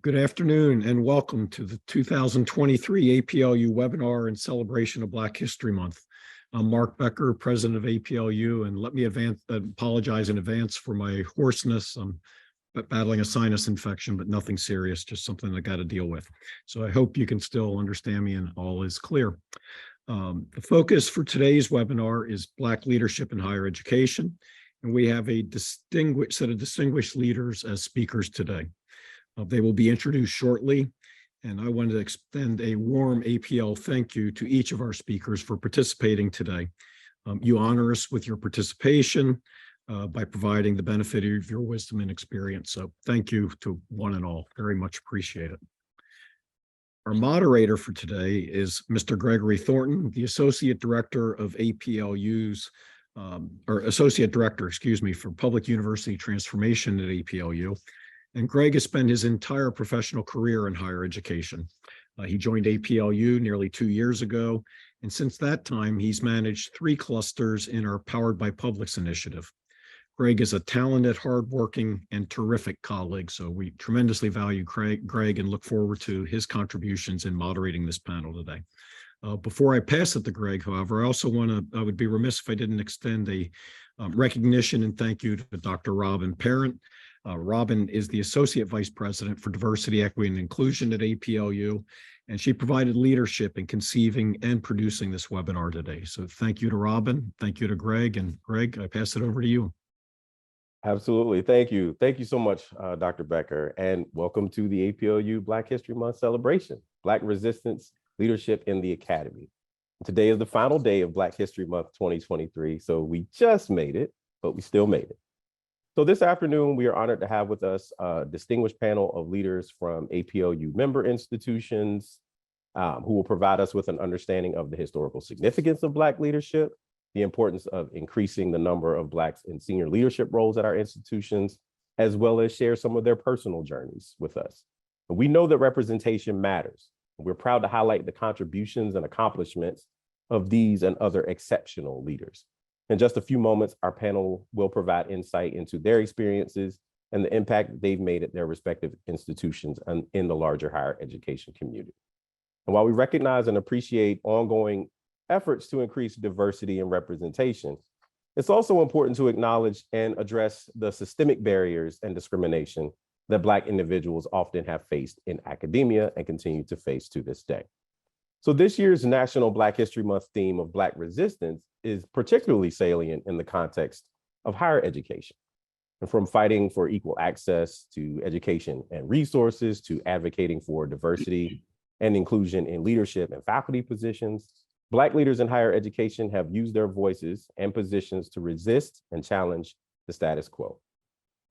Good afternoon and welcome to the 2023 APLU webinar in celebration of Black History Month. I'm Mark Becker, president of APLU, and let me apologize in advance for my hoarseness. I'm battling a sinus infection, but nothing serious, just something I got to deal with. So I hope you can still understand me and all is clear. The focus for today's webinar is Black leadership in higher education, and we have a distinguished set of distinguished leaders as speakers today. They will be introduced shortly, and I wanted to extend a warm APL thank you to each of our speakers for participating today. You honor us with your participation by providing the benefit of your wisdom and experience. So thank you to one and all, very much appreciate it. Our moderator for today is Mr. Gregory Thornton, the Associate Director of APLU's, Associate Director, excuse me, for Public University Transformation at APLU. And Greg has spent his entire professional career in higher education. He joined APLU nearly 2 years ago, and since that time, he's managed 3 clusters in our Powered by Publics initiative. Greg is a talented, hardworking, and terrific colleague, so we tremendously value Greg and look forward to his contributions in moderating this panel today. Before I pass it to Greg, however, I would be remiss if I didn't extend a recognition and thank you to Dr. Robin Parent. Robin is the Associate Vice President for Diversity, Equity, and Inclusion at APLU, and she provided leadership in conceiving and producing this webinar today. So thank you to Robin, thank you to Greg, and Greg, I pass it over to you. Absolutely, thank you. Thank you so much, Dr. Becker, and welcome to the APLU Black History Month celebration, Black Resistance, Leadership in the Academy. Today is the final day of Black History Month 2023, so we just made it, but we still made it. So this afternoon, we are honored to have with us a distinguished panel of leaders from APLU member institutions who will provide us with an understanding of the historical significance of Black leadership, the importance of increasing the number of Blacks in senior leadership roles at our institutions, as well as share some of their personal journeys with us. And we know that representation matters. We're proud to highlight the contributions and accomplishments of these and other exceptional leaders. In just a few moments, our panel will provide insight into their experiences and the impact they've made at their respective institutions and in the larger higher education community. And while we recognize and appreciate ongoing efforts to increase diversity and representation, it's also important to acknowledge and address the systemic barriers and discrimination that Black individuals often have faced in academia and continue to face to this day. So this year's National Black History Month theme of Black resistance is particularly salient in the context of higher education. And from fighting for equal access to education and resources to advocating for diversity and inclusion in leadership and faculty positions, Black leaders in higher education have used their voices and positions to resist and challenge the status quo.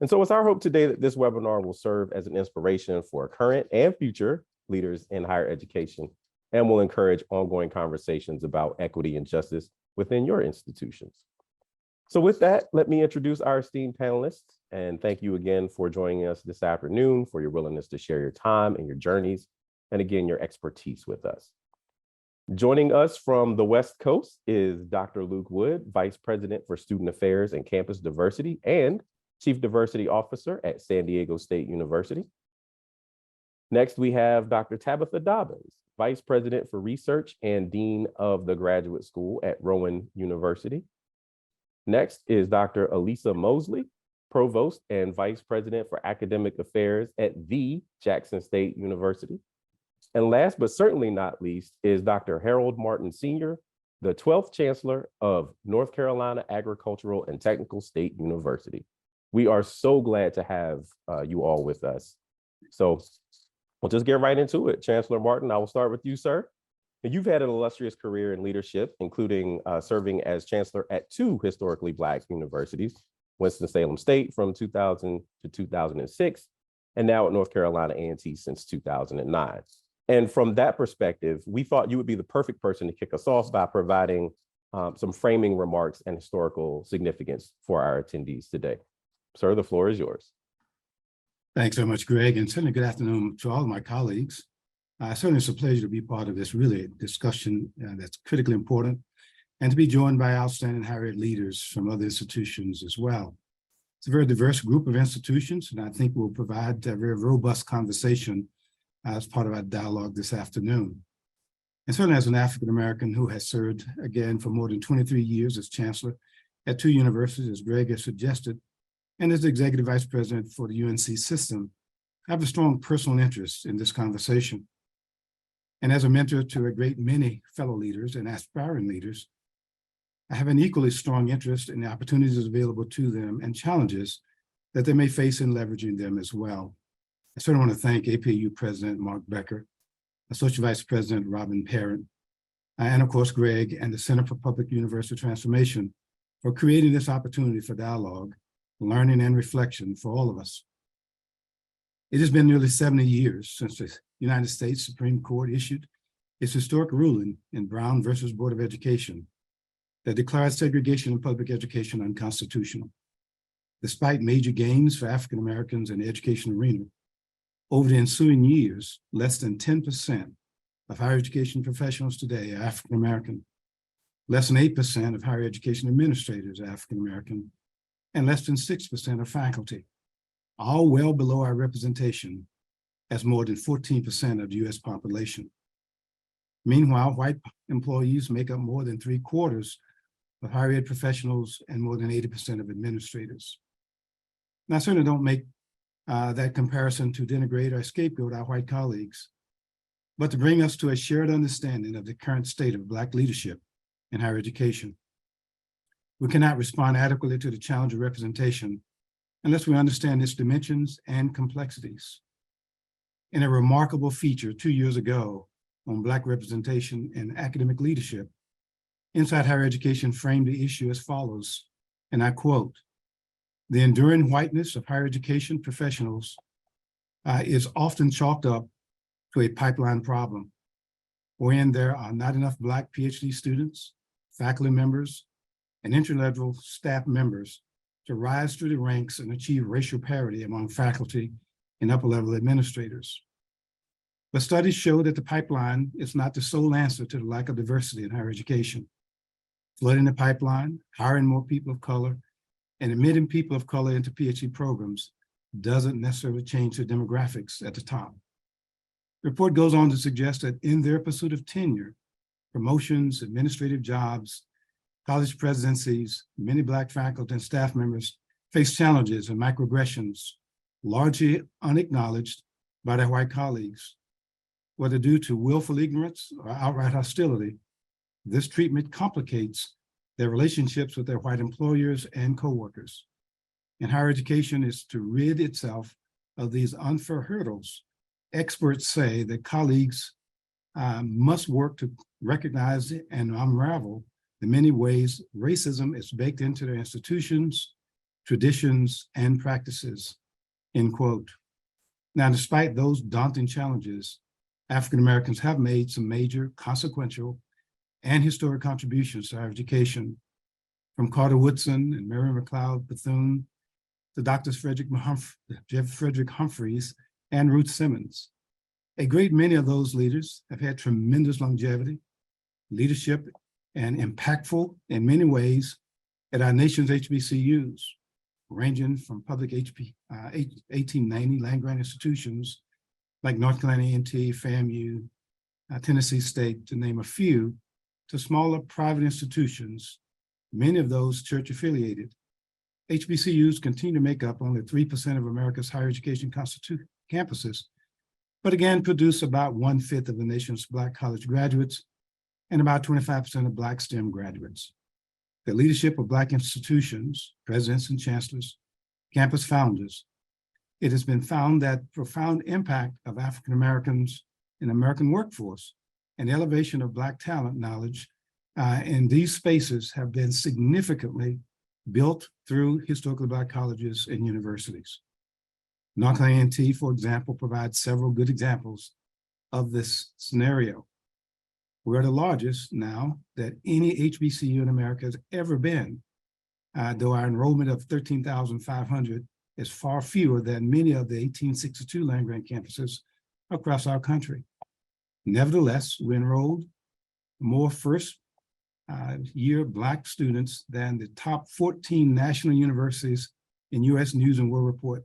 And so it's our hope today that this webinar will serve as an inspiration for current and future leaders in higher education and will encourage ongoing conversations about equity and justice within your institutions. So with that, let me introduce our esteemed panelists and thank you again for joining us this afternoon, for your willingness to share your time and your journeys, and again, your expertise with us. Joining us from the West Coast is Dr. Luke Wood, Vice President for Student Affairs and Campus Diversity and Chief Diversity Officer at San Diego State University. Next, we have Dr. Tabitha Dobbins, Vice President for Research and Dean of the Graduate School at Rowan University. Next is Dr. Elisa Mosley, Provost and Vice President for Academic Affairs at the Jackson State University. And last but certainly not least is Dr. Harold Martin Sr., the 12th Chancellor of North Carolina Agricultural and Technical State University. We are so glad to have you all with us. So we'll just get right into it. Chancellor Martin, I will start with you, sir. And you've had an illustrious career in leadership, including serving as chancellor at 2 historically Black universities, Winston-Salem State from 2000 to 2006, and now at North Carolina A&T since 2009. And from that perspective, we thought you would be the perfect person to kick us off by providing some framing remarks and historical significance for our attendees today. Sir, the floor is yours. Thanks so much, Greg, and certainly good afternoon to all of my colleagues. Certainly it's a pleasure to be part of this really discussion that's critically important and to be joined by outstanding higher ed leaders from other institutions as well. It's a very diverse group of institutions, and I think will provide a very robust conversation as part of our dialogue this afternoon. And certainly as an African-American who has served again for more than 23 years as chancellor at 2 universities, as Greg has suggested, and as the executive vice president for the UNC system, I have a strong personal interest in this conversation. And as a mentor to a great many fellow leaders and aspiring leaders, I have an equally strong interest in the opportunities available to them and challenges that they may face in leveraging them as well. I certainly want to thank APLU President Mark Becker, Associate Vice President Robin Parent, and of course, Greg and the Center for Public University Transformation for creating this opportunity for dialogue, learning, and reflection for all of us. It has been nearly 70 years since the United States Supreme Court issued its historic ruling in Brown versus Board of Education that declared segregation in public education unconstitutional. Despite major gains for African Americans in the education arena, over the ensuing years, less than 10% of higher education professionals today are African American, less than 8% of higher education administrators are African American, and less than 6% of faculty, all well below our representation as more than 14% of the US population. Meanwhile, white employees make up more than 3/4 of higher ed professionals and more than 80% of administrators. Now, I certainly don't make that comparison to denigrate or scapegoat our white colleagues, but to bring us to a shared understanding of the current state of Black leadership in higher education. We cannot respond adequately to the challenge of representation unless we understand its dimensions and complexities. In a remarkable feature 2 years ago on Black representation in academic leadership, Inside Higher Education framed the issue as follows, and I quote, "The enduring whiteness of higher education professionals is often chalked up to a pipeline problem, wherein there are not enough Black PhD students, faculty members, and entry-level staff members to rise through the ranks and achieve racial parity among faculty and upper-level administrators. But studies show that the pipeline is not the sole answer to the lack of diversity in higher education. Flooding the pipeline, hiring more people of color, and admitting people of color into PhD programs doesn't necessarily change the demographics at the top." The report goes on to suggest that in their pursuit of tenure, promotions, administrative jobs, college presidencies, many Black faculty and staff members face challenges and microaggressions largely unacknowledged by their white colleagues. Whether due to willful ignorance or outright hostility, this treatment complicates their relationships with their white employers and coworkers. And higher education is to rid itself of these unfair hurdles. Experts say that colleagues must work to recognize and unravel the many ways racism is baked into their institutions, traditions, and practices, end quote. Now, despite those daunting challenges, African Americans have made some major, consequential, and historic contributions to higher education, from Carter Woodson and Mary McLeod Bethune to Drs. Frederick Humphreys and Ruth Simmons. A great many of those leaders have had tremendous longevity, leadership, and impactful in many ways at our nation's HBCUs, ranging from public 1890 land-grant institutions like North Carolina A&T, FAMU, Tennessee State, to name a few, to smaller private institutions, many of those church-affiliated. HBCUs continue to make up only 3% of America's higher education campuses, but again produce about 1/5 of the nation's Black college graduates and about 25% of Black STEM graduates. The leadership of Black institutions, presidents and chancellors, campus founders, it has been found that profound impact of African Americans in the American workforce and elevation of Black talent knowledge in these spaces have been significantly built through historically Black colleges and universities. North Carolina A&T, for example, provides several good examples of this scenario. We're the largest now that any HBCU in America has ever been, though our enrollment of 13,500 is far fewer than many of the 1862 land-grant campuses across our country. Nevertheless, we enrolled more first-year Black students than the top 14 national universities in U.S. News and World Report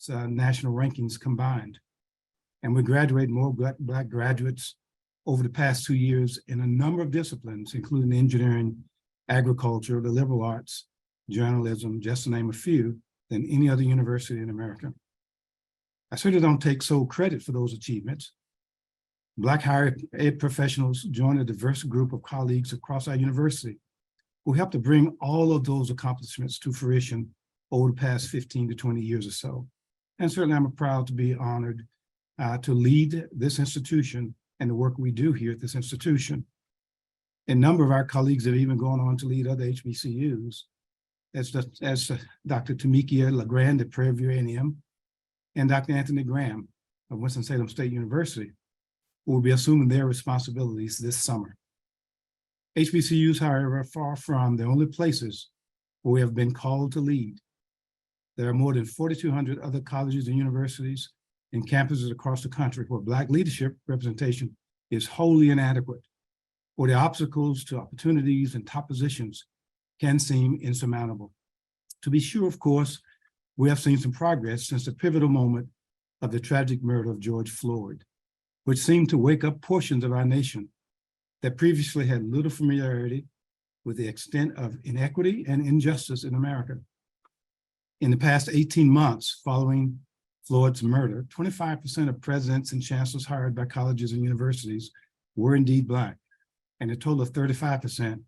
national rankings combined. And we graduate more Black graduates over the past 2 years in a number of disciplines, including engineering, agriculture, the liberal arts, journalism, just to name a few, than any other university in America. I certainly don't take sole credit for those achievements. Black higher ed professionals join a diverse group of colleagues across our university who helped to bring all of those accomplishments to fruition over the past 15 to 20 years or so. And certainly I'm proud to be honored to lead this institution and the work we do here at this institution. A number of our colleagues have even gone on to lead other HBCUs, as Dr. Tamikia LeGrand at Prairie View A&M and Dr. Anthony Graham of Winston-Salem State University, who will be assuming their responsibilities this summer. HBCUs, however, are far from the only places where we have been called to lead. There are more than 4,200 other colleges and universities and campuses across the country where Black leadership representation is wholly inadequate, where the obstacles to opportunities and top positions can seem insurmountable. To be sure, of course, we have seen some progress since the pivotal moment of the tragic murder of George Floyd, which seemed to wake up portions of our nation that previously had little familiarity with the extent of inequity and injustice in America. In the past 18 months following Floyd's murder, 25% of presidents and chancellors hired by colleges and universities were indeed Black, and a total of 35%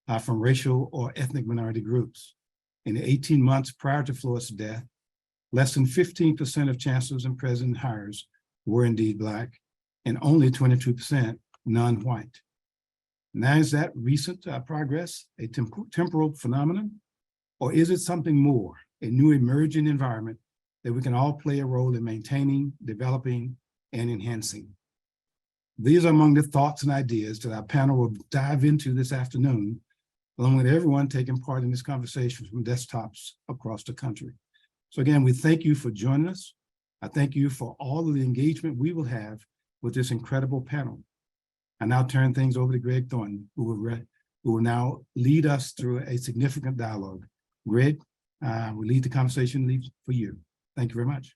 are from racial or ethnic minority groups. In the 18 months prior to Floyd's death, less than 15% of chancellors and president hires were indeed Black, and only 22% non-white. Now, is that recent progress a temporal phenomenon, or is it something more, a new emerging environment that we can all play a role in maintaining, developing, and enhancing? These are among the thoughts and ideas that our panel will dive into this afternoon, along with everyone taking part in this conversation from desktops across the country. So again, we thank you for joining us. I thank you for all of the engagement we will have with this incredible panel. I now turn things over to Greg Thornton, who will now lead us through a significant dialogue. Greg, will lead the conversation for you. Thank you very much.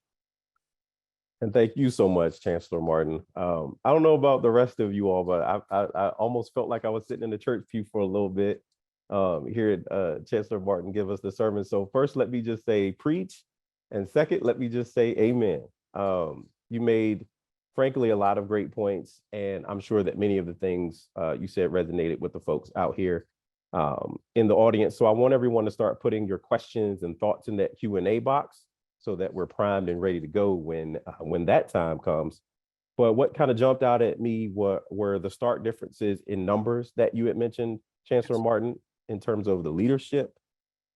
And thank you so much, Chancellor Martin. I don't know about the rest of you all, but I almost felt like I was sitting in the church pew for a little bit, hearing Chancellor Martin give us the sermon. So first, let me just say preach. And second, let me just say amen. You made, frankly, a lot of great points. And I'm sure that many of the things you said resonated with the folks out here in the audience. So I want everyone to start putting your questions and thoughts in that Q&A box so that we're primed and ready to go when that time comes. But what kind of jumped out at me were the stark differences in numbers that you had mentioned, Chancellor Martin, in terms of the leadership,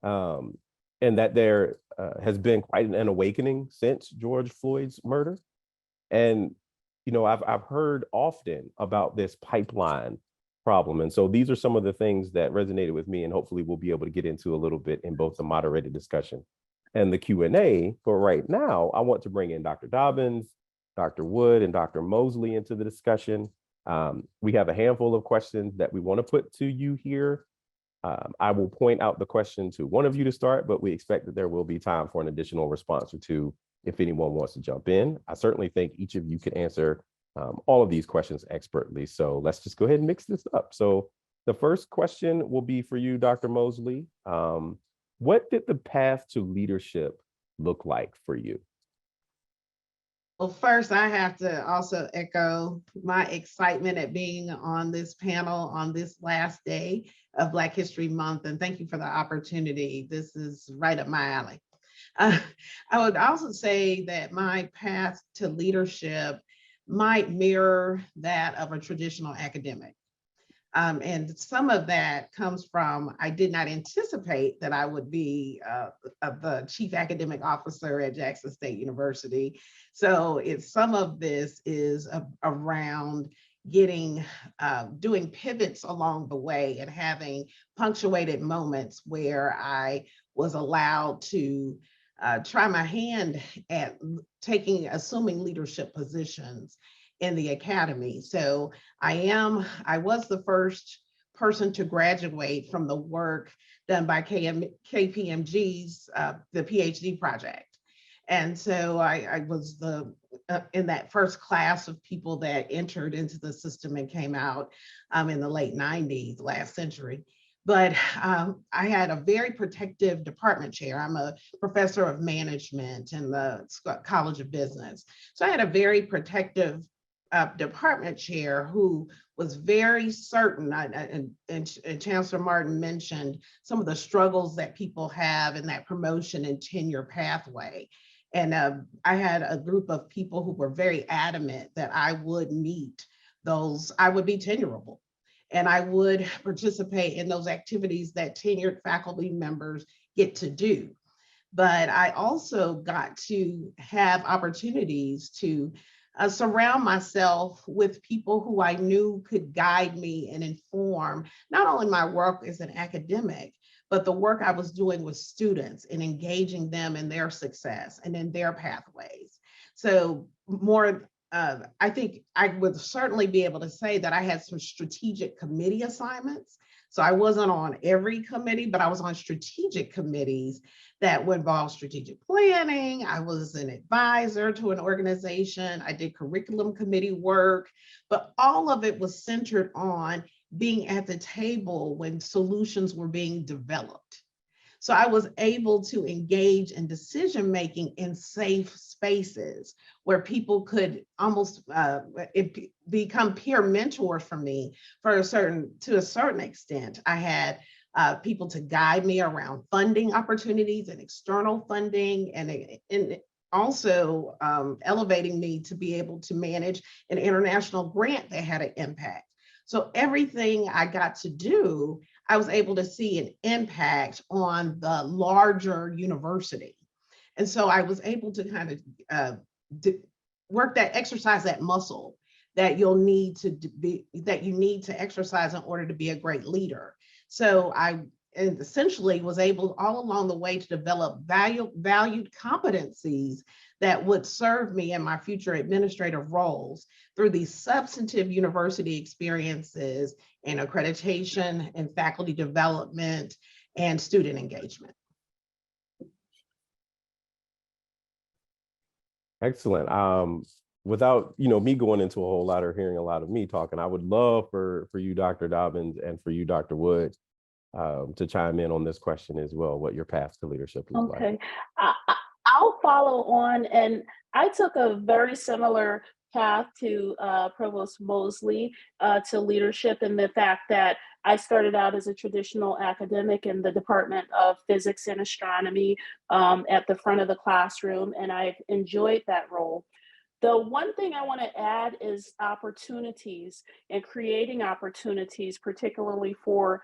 and that there has been quite an awakening since George Floyd's murder. And, you know, I've heard often about this pipeline problem. And so these are some of the things that resonated with me, and hopefully we'll be able to get into a little bit in both the moderated discussion and the Q&A. For right now, I want to bring in Dr. Dobbins, Dr. Wood, and Dr. Mosley into the discussion. We have a handful of questions that we want to put to you here. I will point out the question to one of you to start, but we expect that there will be time for an additional response or two if anyone wants to jump in. I certainly think each of you could answer all of these questions expertly. So let's just go ahead and mix this up. So the first question will be for you, Dr. Mosley. What did the path to leadership look like for you? Well, first, I have to also echo my excitement at being on this panel on this last day of Black History Month, and thank you for the opportunity. This is right up my alley. I would also say that my path to leadership might mirror that of a traditional academic. And some of that comes from, I did not anticipate that I would be the chief academic officer at Jackson State University. So some of this is around getting, doing pivots along the way and having punctuated moments where I was allowed to try my hand at assuming leadership positions in the academy. So I was the first person to graduate from the work done by KPMG's, the PhD project. And so I was in that first class of people that entered into the system and came out in the late 90s, last century. But I had a very protective department chair. I'm a professor of management in the College of Business. So I had a very protective department chair who was very certain, and Chancellor Martin mentioned some of the struggles that people have in that promotion and tenure pathway. And I had a group of people who were very adamant that I would meet those, I would be tenurable. And I would participate in those activities that tenured faculty members get to do. But I also got to have opportunities to surround myself with people who I knew could guide me and inform not only my work as an academic, but the work I was doing with students and engaging them in their success and in their pathways. So I think I would certainly be able to say that I had some strategic committee assignments. So I wasn't on every committee, but I was on strategic committees that would involve strategic planning. I was an advisor to an organization. I did curriculum committee work, but all of it was centered on being at the table when solutions were being developed. So I was able to engage in decision-making in safe spaces where people could almost become peer mentors for me to a certain extent. I had people to guide me around funding opportunities and external funding, and also elevating me to be able to manage an international grant that had an impact. So everything I got to do, I was able to see an impact on the larger university. And so I was able to kind of exercise that muscle that you need to exercise in order to be a great leader. So I essentially was able all along the way to develop valued competencies that would serve me in my future administrative roles through these substantive university experiences and accreditation and faculty development and student engagement. Excellent. Without me going into a whole lot or hearing a lot of me talking, I would love for you, Dr. Dobbins, and for you, Dr. Wood, to chime in on this question as well, what your path to leadership looks like. Okay, I'll follow on, and I took a very similar path to Provost Mosley to leadership, in the fact that I started out as a traditional academic in the Department of Physics and Astronomy at the front of the classroom, and I've enjoyed that role. The one thing I want to add is opportunities and creating opportunities, particularly for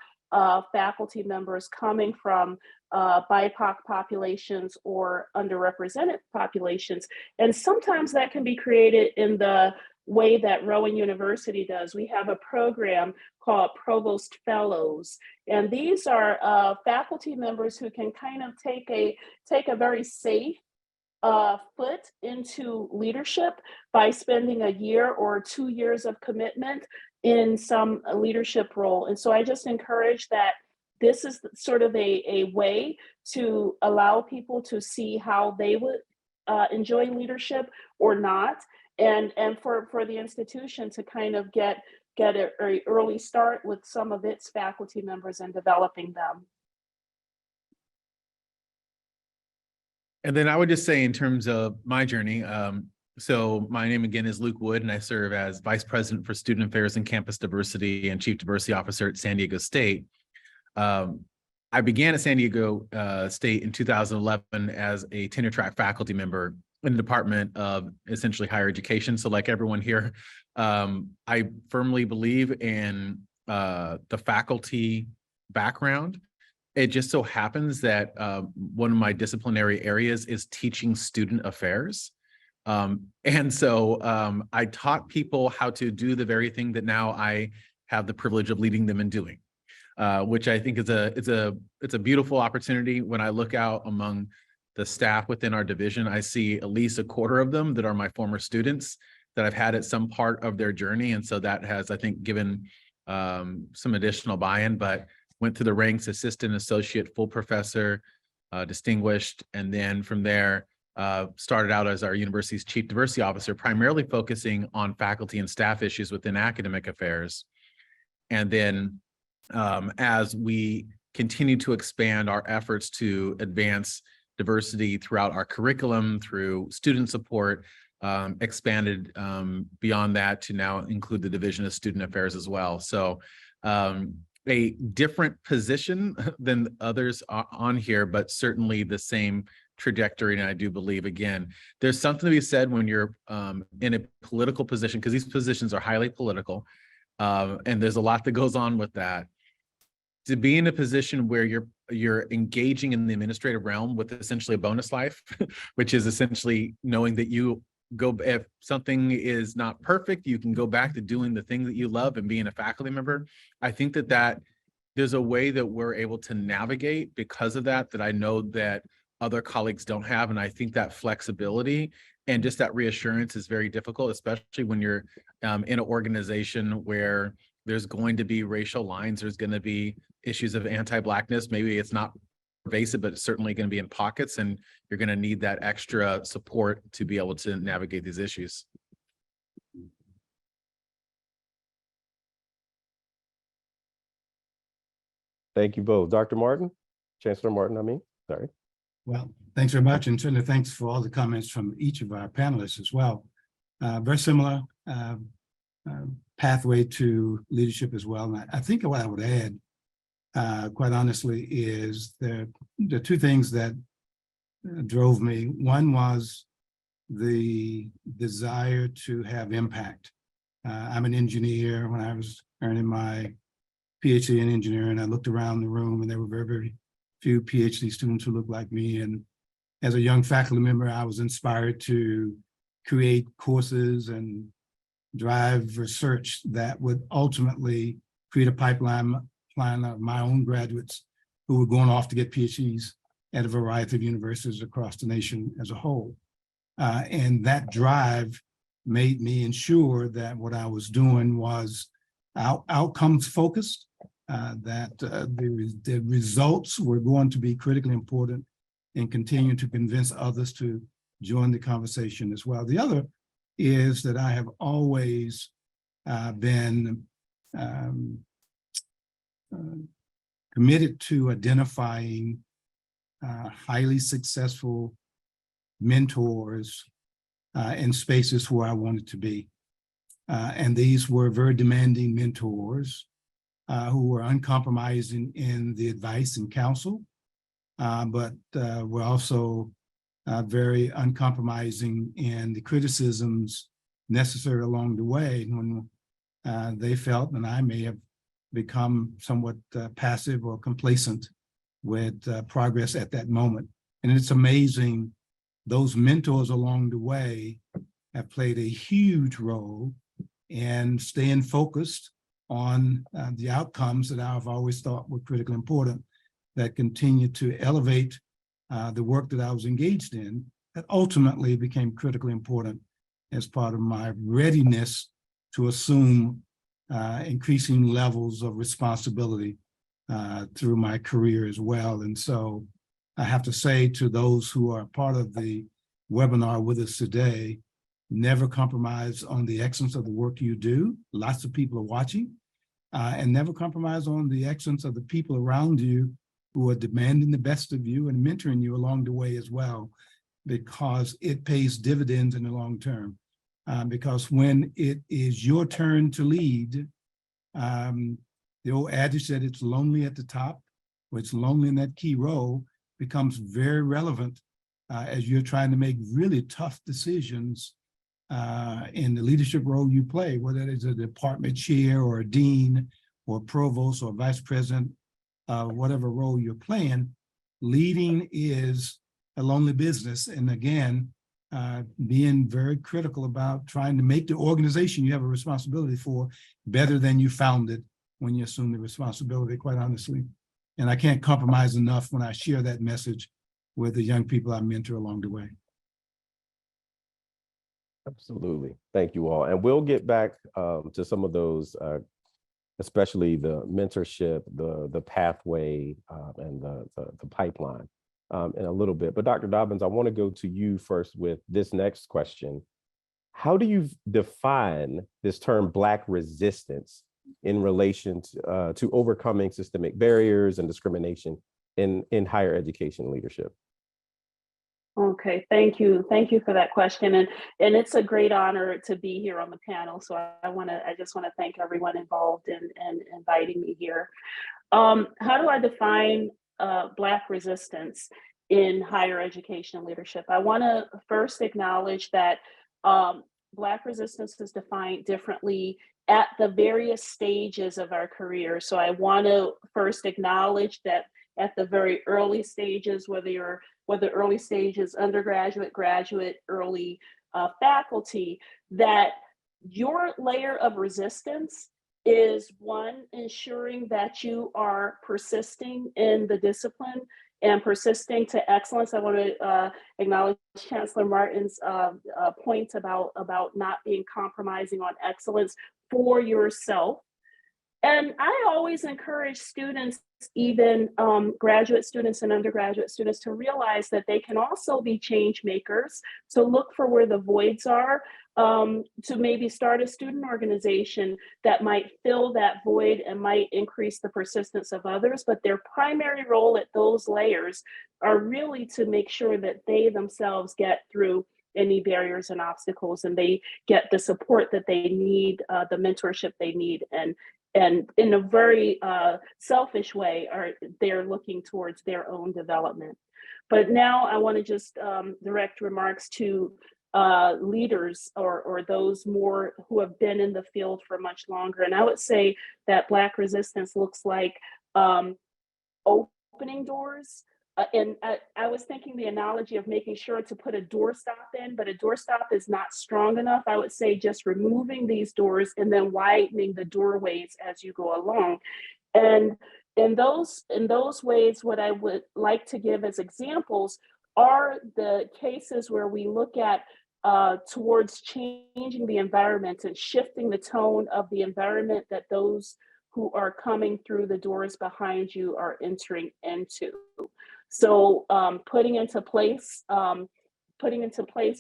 faculty members coming from BIPOC populations or underrepresented populations. And sometimes that can be created in the way that Rowan University does. We have a program called Provost Fellows. And these are faculty members who can kind of take a very safe foot into leadership by spending a year or 2 years of commitment in some leadership role. And so I just encourage that this is sort of a way to allow people to see how they would enjoy leadership or not, and for the institution to kind of get an early start with some of its faculty members and developing them. And then I would just say, in terms of my journey, so my name again is Luke Wood, and I serve as Vice President for Student Affairs and Campus Diversity and Chief Diversity Officer at San Diego State. I began at San Diego State in 2011 as a tenure track faculty member in the Department of essentially higher education. So like everyone here, I firmly believe in the faculty background. It just so happens that one of my disciplinary areas is teaching student affairs. And so I taught people how to do the very thing that now I have the privilege of leading them in doing, which I think is it's a beautiful opportunity. When I look out among the staff within our division, I see at least a quarter of them that are my former students that I've had at some part of their journey. And so that has, I think, given some additional buy-in. But went through the ranks, assistant, associate, full professor, distinguished, and then from there, started out as our university's chief diversity officer, primarily focusing on faculty and staff issues within academic affairs. And then as we continue to expand our efforts to advance diversity throughout our curriculum, through student support, expanded beyond that to now include the Division of Student Affairs as well. So a different position than others on here, but certainly the same trajectory. And I do believe, again, there's something to be said when you're in a political position, because these positions are highly political, and there's a lot that goes on with that. To be in a position where you're engaging in the administrative realm with essentially a bonus life, which is essentially knowing that you go, if something is not perfect, you can go back to doing the thing that you love and being a faculty member. I think that there's a way that we're able to navigate because of that I know that other colleagues don't have. And I think that flexibility and just that reassurance is very difficult, especially when you're in an organization where there's going to be racial lines, there's going to be issues of anti-Blackness. Maybe it's not pervasive, but it's certainly going to be in pockets, and you're going to need that extra support to be able to navigate these issues. Thank you both. Dr. Martin, Chancellor Martin, I mean, sorry. Well, thanks very much. And certainly thanks for all the comments from each of our panelists as well. Very similar pathway to leadership as well. And I think what I would add, quite honestly, is the two things that drove me. One was the desire to have impact. I'm an engineer. When I was earning my PhD in engineering, I looked around the room and there were very, very few PhD students who looked like me. And as a young faculty member, I was inspired to create courses and drive research that would ultimately create a pipeline of my own graduates who were going off to get PhDs at a variety of universities across the nation as a whole. And that drive made me ensure that what I was doing was outcomes focused, that the results were going to be critically important, and continue to convince others to join the conversation as well. The other is that I have always been committed to identifying highly successful mentors in spaces where I wanted to be. And these were very demanding mentors who were uncompromising in the advice and counsel, but were also very uncompromising in the criticisms necessary along the way when they felt, and I may have become somewhat passive or complacent with progress at that moment. And it's amazing, those mentors along the way have played a huge role in staying focused on the outcomes that I've always thought were critically important, that continue to elevate the work that I was engaged in, that ultimately became critically important as part of my readiness to assume increasing levels of responsibility through my career as well. And so I have to say to those who are part of the webinar with us today, never compromise on the excellence of the work you do. Lots of people are watching, and never compromise on the excellence of the people around you who are demanding the best of you and mentoring you along the way as well, because it pays dividends in the long term. Because when it is your turn to lead, the old adage that it's lonely at the top, or it's lonely in that key role, becomes very relevant as you're trying to make really tough decisions in the leadership role you play, whether it is a department chair or a dean or provost or vice president, whatever role you're playing. Leading is a lonely business. And again, being very critical about trying to make the organization you have a responsibility for better than you found it when you assume the responsibility, quite honestly. And I can't compromise enough when I share that message with the young people I mentor along the way. Absolutely. Thank you all. And we'll get back to some of those especially the mentorship, the pathway, and the pipeline in a little bit. But Dr. Dobbins, I want to go to you first with this next question. How do you define this term Black resistance in relation to overcoming systemic barriers and discrimination in higher education leadership? Okay, thank you. Thank you for that question. And it's a great honor to be here on the panel. So I just want to thank everyone involved in inviting me here. How do I define Black resistance in higher education leadership? I want to first acknowledge that Black resistance is defined differently at the various stages of our career. So I want to first acknowledge that at the very early stages, whether early stages, undergraduate, graduate, early faculty, that your layer of resistance is one, ensuring that you are persisting in the discipline and persisting to excellence. I want to acknowledge Chancellor Martin's point about not being compromising on excellence for yourself. And I always encourage students, even graduate students and undergraduate students, to realize that they can also be change makers. So look for where the voids are, to maybe start a student organization that might fill that void and might increase the persistence of others. But their primary role at those layers are really to make sure that they themselves get through any barriers and obstacles, and they get the support that they need, the mentorship they need, and in a very selfish way, they're looking towards their own development. But now I want to just direct remarks to leaders or those more who have been in the field for much longer. And I would say that Black resistance looks like opening doors. And I was thinking the analogy of making sure to put a doorstop in, but a doorstop is not strong enough. I would say just removing these doors and then widening the doorways as you go along. And in those ways, what I would like to give as examples are the cases where we look at towards changing the environment and shifting the tone of the environment that those who are coming through the doors behind you are entering into. So putting into place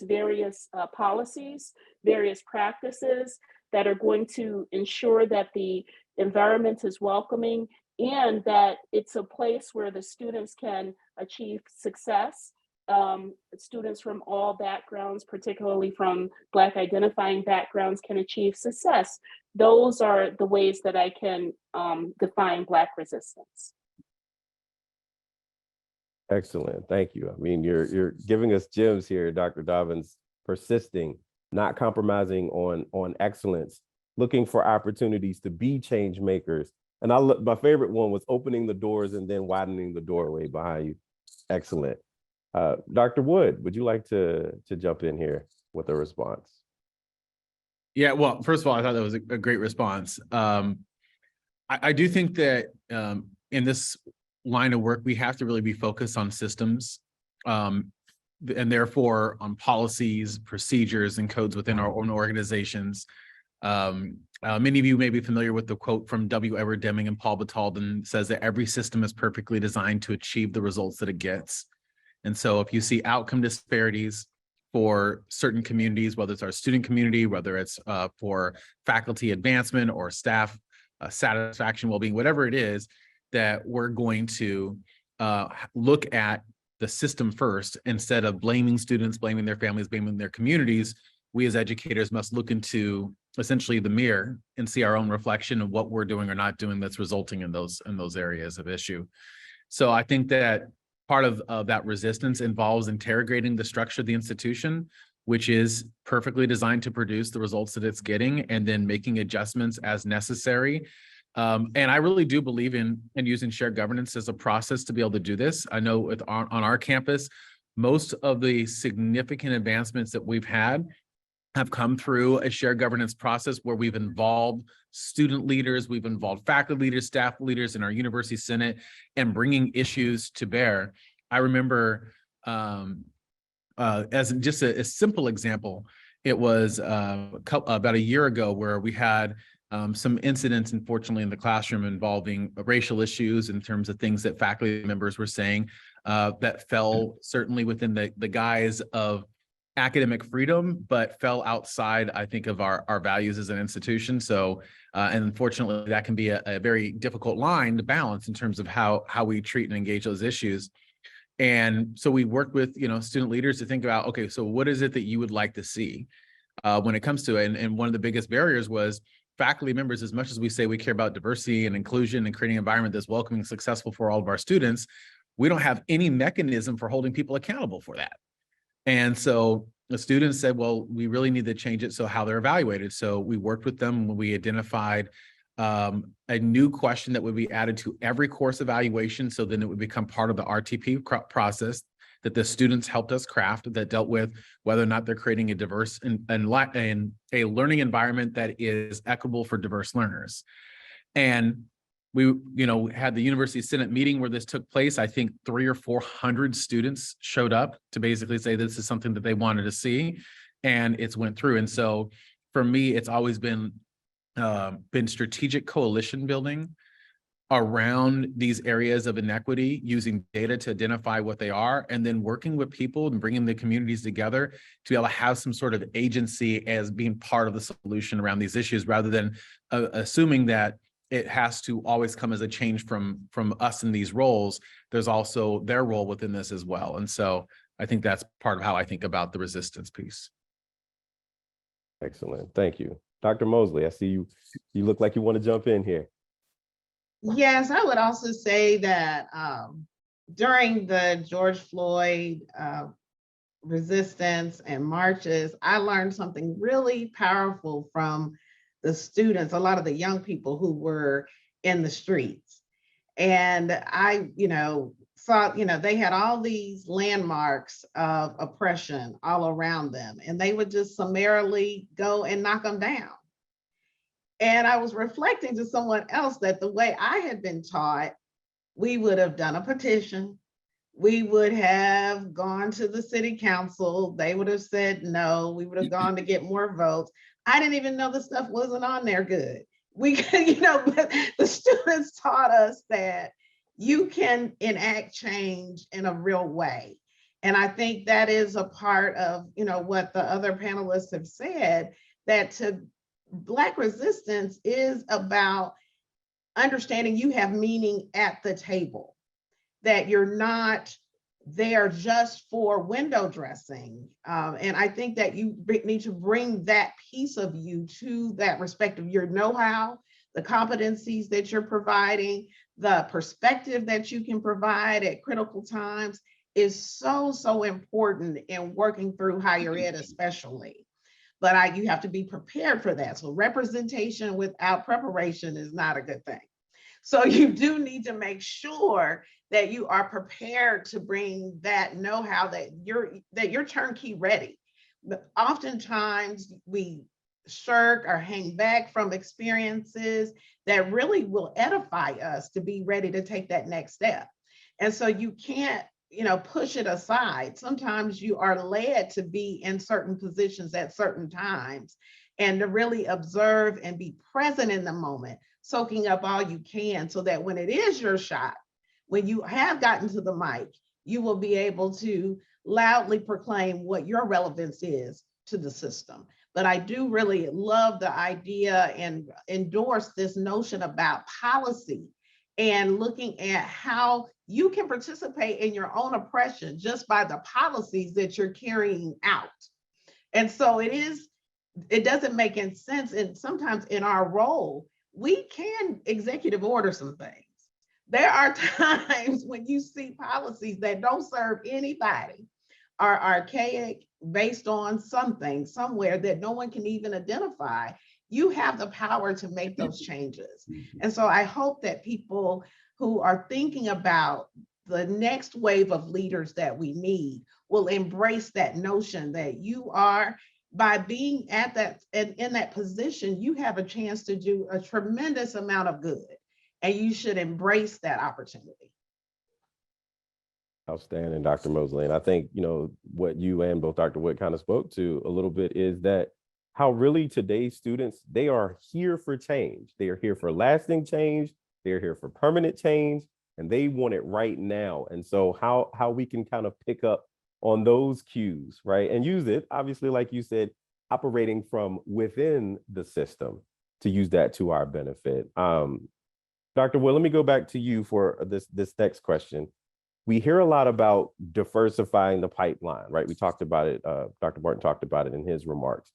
various policies, various practices that are going to ensure that the environment is welcoming and that it's a place where the students can achieve success. Students from all backgrounds, particularly from Black identifying backgrounds, can achieve success. Those are the ways that I can define Black resistance. Excellent. Thank you. I mean, you're giving us gems here, Dr. Dobbins, persisting, not compromising on excellence, looking for opportunities to be change makers. And my favorite one was opening the doors and then widening the doorway behind you. Excellent. Dr. Wood, would you like to jump in here with a response? Yeah, well, first of all, I thought that was a great response. I do think that in this line of work, we have to really be focused on systems and therefore on policies, procedures, and codes within our own organizations. Many of you may be familiar with the quote from W. Edward Deming and Paul Batalden says that every system is perfectly designed to achieve the results that it gets. And so if you see outcome disparities for certain communities, whether it's our student community, whether it's for faculty advancement or staff satisfaction, well-being, whatever it is, that we're going to look at the system first instead of blaming students, blaming their families, blaming their communities. We as educators must look into essentially the mirror and see our own reflection of what we're doing or not doing that's resulting in those areas of issue. So I think that part of that resistance involves interrogating the structure of the institution, which is perfectly designed to produce the results that it's getting, and then making adjustments as necessary. And I really do believe in using shared governance as a process to be able to do this. I know on our campus, most of the significant advancements that we've had have come through a shared governance process where we've involved student leaders, we've involved faculty leaders, staff leaders in our university senate, and bringing issues to bear. I remember as just a simple example, it was about a year ago where we had some incidents, unfortunately, in the classroom involving racial issues in terms of things that faculty members were saying that fell certainly within the guise of academic freedom, but fell outside, I think, of our values as an institution. So, and unfortunately, that can be a very difficult line to balance in terms of how we treat and engage those issues. And so we work with, student leaders to think about, okay, so what is it that you would like to see when it comes to it? And one of the biggest barriers was faculty members, as much as we say we care about diversity and inclusion and creating an environment that's welcoming and successful for all of our students, we don't have any mechanism for holding people accountable for that. And so the students said, well, we really need to change it so how they're evaluated. So we worked with them when we identified a new question that would be added to every course evaluation. So then it would become part of the RTP process that the students helped us craft that dealt with whether or not they're creating a diverse and a learning environment that is equitable for diverse learners. And we, had the University Senate meeting where this took place. I think 300 or 400 students showed up to basically say this is something that they wanted to see, and it's went through. And so for me, it's always been strategic coalition building around these areas of inequity, using data to identify what they are, and then working with people and bringing the communities together to be able to have some sort of agency as being part of the solution around these issues, rather than assuming that it has to always come as a change from us in these roles. There's also their role within this as well. And so I think that's part of how I think about the resistance piece. Excellent. Thank you. Dr. Mosley, I see you look like you want to jump in here. Yes, I would also say that during the George Floyd resistance and marches, I learned something really powerful from the students, a lot of the young people who were in the streets. And I, saw, they had all these landmarks of oppression all around them, and they would just summarily go and knock them down. And I was reflecting to someone else that the way I had been taught, we would have done a petition. We would have gone to the city council. They would have said no. We would have gone to get more votes. I didn't even know the stuff wasn't on there good. We could, but the students taught us that you can enact change in a real way. And I think that is a part of, what the other panelists have said, that Black resistance is about understanding you have meaning at the table, that you're not there just for window dressing. And I think that you need to bring that piece of you to that respect of your know-how, the competencies that you're providing, the perspective that you can provide at critical times is so, so important in working through higher ed especially. But you have to be prepared for that. So representation without preparation is not a good thing. So you do need to make sure that you are prepared to bring that know-how, that you're turnkey ready. But oftentimes we shirk or hang back from experiences that really will edify us to be ready to take that next step. And so you can't push it aside. Sometimes you are led to be in certain positions at certain times, and to really observe and be present in the moment, soaking up all you can, so that when it is your shot, when you have gotten to the mic, you will be able to loudly proclaim what your relevance is to the system. But I do really love the idea and endorse this notion about policy and looking at how you can participate in your own oppression just by the policies that you're carrying out. And so it doesn't make any sense. And sometimes in our role, we can executive order some things. There are times when you see policies that don't serve anybody, are archaic, based on something somewhere that no one can even identify. You have the power to make those changes. And so I hope that people who are thinking about the next wave of leaders that we need will embrace that notion that you are, by being at that and in that position, you have a chance to do a tremendous amount of good, and you should embrace that opportunity. Outstanding, Dr. Mosley. And I think, what you and both Dr. Wood kind of spoke to a little bit is that how really today's students, they are here for change. They are here for lasting change. They're here for permanent change, and they want it right now. And so how we can kind of pick up on those cues, right? And use it, obviously, like you said, operating from within the system to use that to our benefit. Dr. Wood, let me go back to you for this next question. We hear a lot about diversifying the pipeline, right? We talked about it, Dr. Martin talked about it in his remarks.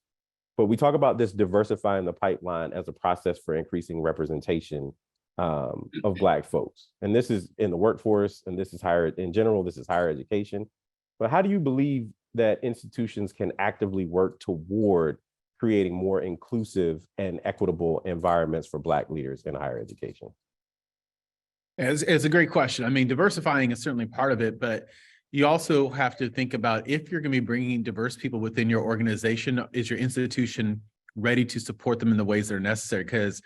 But we talk about this diversifying the pipeline as a process for increasing representation of Black folks. And this is in the workforce, and this is in general, this is higher education. But how do you believe that institutions can actively work toward creating more inclusive and equitable environments for Black leaders in higher education? It's a great question. I mean, diversifying is certainly part of it, but you also have to think about if you're going to be bringing diverse people within your organization, is your institution ready to support them in the ways that are necessary? Because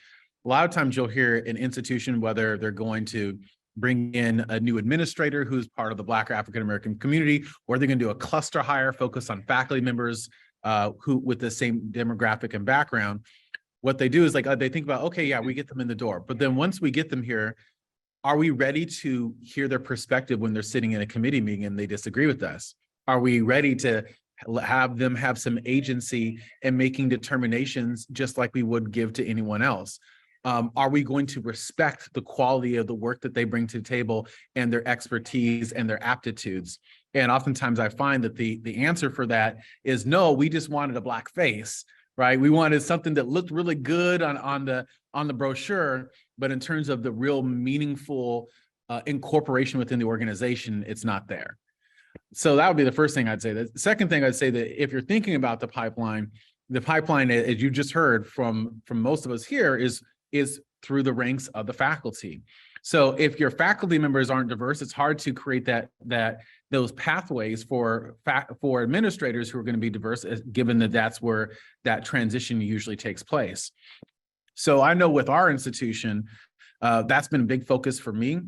a lot of times you'll hear an institution, whether they're going to bring in a new administrator who's part of the Black or African-American community, or they're going to do a cluster hire focused on faculty members who with the same demographic and background. What they do is like, they think about, okay, yeah, we get them in the door. But then once we get them here, are we ready to hear their perspective when they're sitting in a committee meeting and they disagree with us? Are we ready to have them have some agency in making determinations just like we would give to anyone else? Are we going to respect the quality of the work that they bring to the table and their expertise and their aptitudes? And oftentimes I find that the answer for that is no, we just wanted a Black face, right? We wanted something that looked really good on the brochure, but in terms of the real meaningful incorporation within the organization, it's not there. So that would be the first thing I'd say. The second thing I'd say, that if you're thinking about the pipeline, as you just heard from most of us here, is through the ranks of the faculty. So if your faculty members aren't diverse, it's hard to create those pathways for administrators who are going to be diverse, given that that's where that transition usually takes place. So I know with our institution, that's been a big focus for me.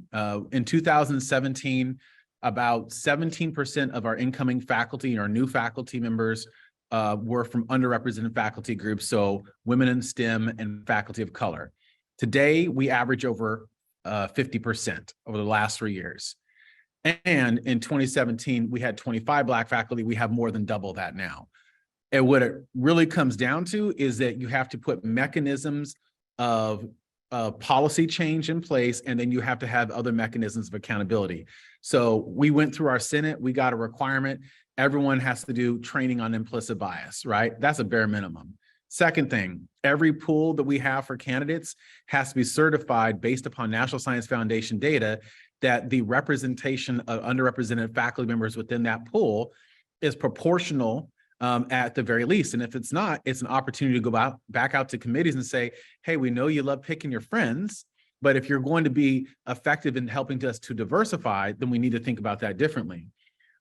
In 2017, about 17% of our incoming faculty, our new faculty members, were from underrepresented faculty groups, so women in STEM and faculty of color. Today, we average over 50% over the last 3 years. And in 2017, we had 25 Black faculty. We have more than double that now. And what it really comes down to is that you have to put mechanisms of policy change in place, and then you have to have other mechanisms of accountability. So we went through our Senate, we got a requirement. Everyone has to do training on implicit bias, right? That's a bare minimum. Second thing, every pool that we have for candidates has to be certified based upon National Science Foundation data that the representation of underrepresented faculty members within that pool is proportional at the very least. And if it's not, it's an opportunity to go back out to committees and say, hey, we know you love picking your friends, but if you're going to be effective in helping us to diversify, then we need to think about that differently.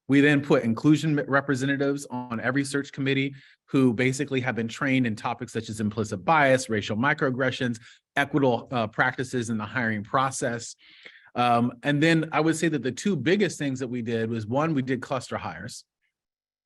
We then put inclusion representatives on every search committee who basically have been trained in topics such as implicit bias, racial microaggressions, equitable practices in the hiring process. And then I would say that the two biggest things that we did was, one, we did cluster hires.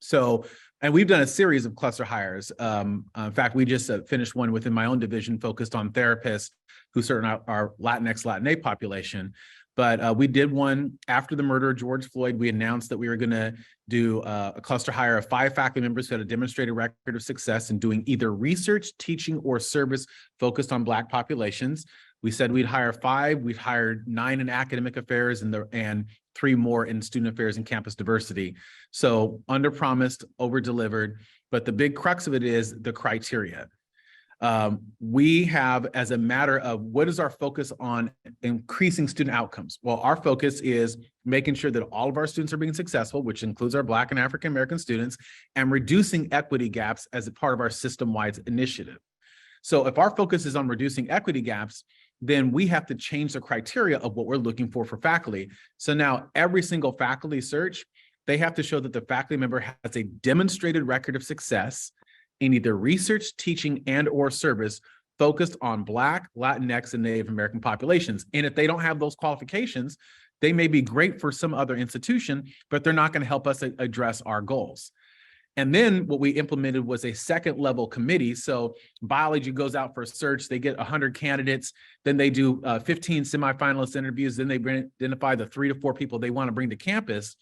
So, and we've done a series of cluster hires. In fact, we just finished one within my own division focused on therapists who serve our Latinx, Latina population. But we did one after the murder of George Floyd. We announced that we were going to do a cluster hire of 5 faculty members who had a demonstrated record of success in doing either research, teaching, or service focused on Black populations. We said we'd hire 5. We've hired 9 in academic affairs and 3 more in student affairs and campus diversity. So under-promised, over-delivered. But the big crux of it is the criteria. We have, as a matter of what is our focus on increasing student outcomes? Well, our focus is making sure that all of our students are being successful, which includes our Black and African-American students, and reducing equity gaps as a part of our system-wide initiative. So if our focus is on reducing equity gaps, then we have to change the criteria of what we're looking for faculty. So now every single faculty search, they have to show that the faculty member has a demonstrated record of success in either research, teaching, and or service focused on Black, Latinx, and Native American populations. And if they don't have those qualifications, they may be great for some other institution, but they're not going to help us address our goals. And then what we implemented was a second level committee. So biology goes out for a search. They get 100 candidates. Then they do 15 semifinalist interviews. Then they identify the 3 to 4 people they want to bring to campus.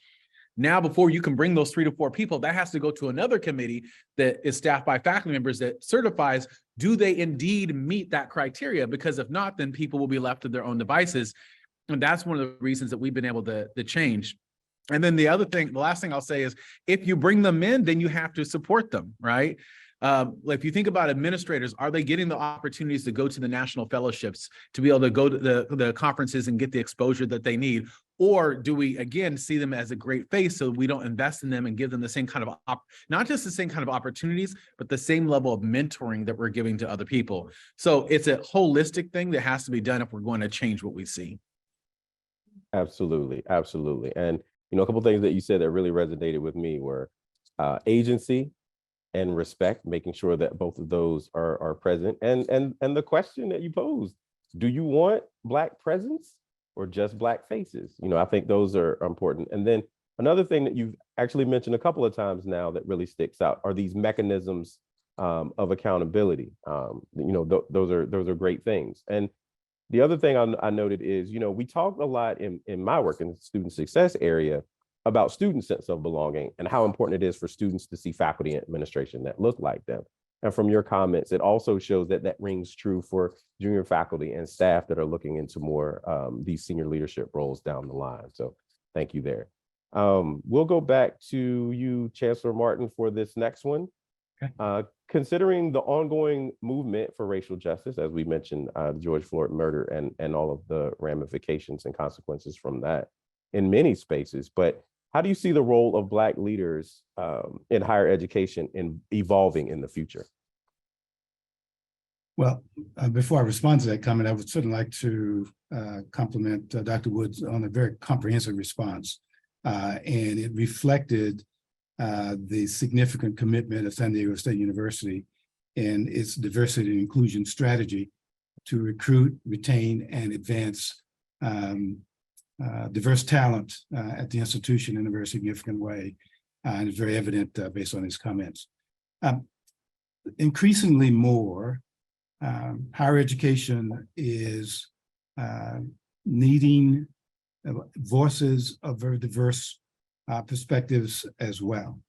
Now, before you can bring those 3 to 4 people, that has to go to another committee that is staffed by faculty members that certifies, do they indeed meet that criteria? Because if not, then people will be left to their own devices. And that's one of the reasons that we've been able to change. And then the last thing I'll say is, if you bring them in, then you have to support them, right? If you think about administrators, are they getting the opportunities to go to the national fellowships, to be able to go to the conferences and get the exposure that they need? Or do we, again, see them as a great face so we don't invest in them and give them the same kind of, not just the same kind of opportunities, but the same level of mentoring that we're giving to other people? So it's a holistic thing that has to be done if we're going to change what we see. Absolutely, absolutely. And a couple of things that you said that really resonated with me were agency and respect, making sure that both of those are present. And the question that you posed, do you want Black presence or just Black faces? I think those are important. And then another thing that you've actually mentioned a couple of times now that really sticks out are these mechanisms of accountability. Those are great things. And the other thing I noted is, we talked a lot in my work in the student success area about student sense of belonging and how important it is for students to see faculty and administration that look like them. And from your comments, it also shows that rings true for junior faculty and staff that are looking into more these senior leadership roles down the line. So thank you there. We'll go back to you, Chancellor Martin, for this next one. Okay. Considering the ongoing movement for racial justice, as we mentioned, the George Floyd murder and all of the ramifications and consequences from that in many spaces, but how do you see the role of Black leaders in higher education evolving in the future? Well, before I respond to that comment, I would certainly like to compliment Dr. Woods on a very comprehensive response. And it reflected the significant commitment of San Diego State University and its diversity and inclusion strategy to recruit, retain, and advance diverse talent at the institution in a very significant way. And it's very evident based on his comments. Increasingly more, higher education is needing voices of very diverse perspectives as well.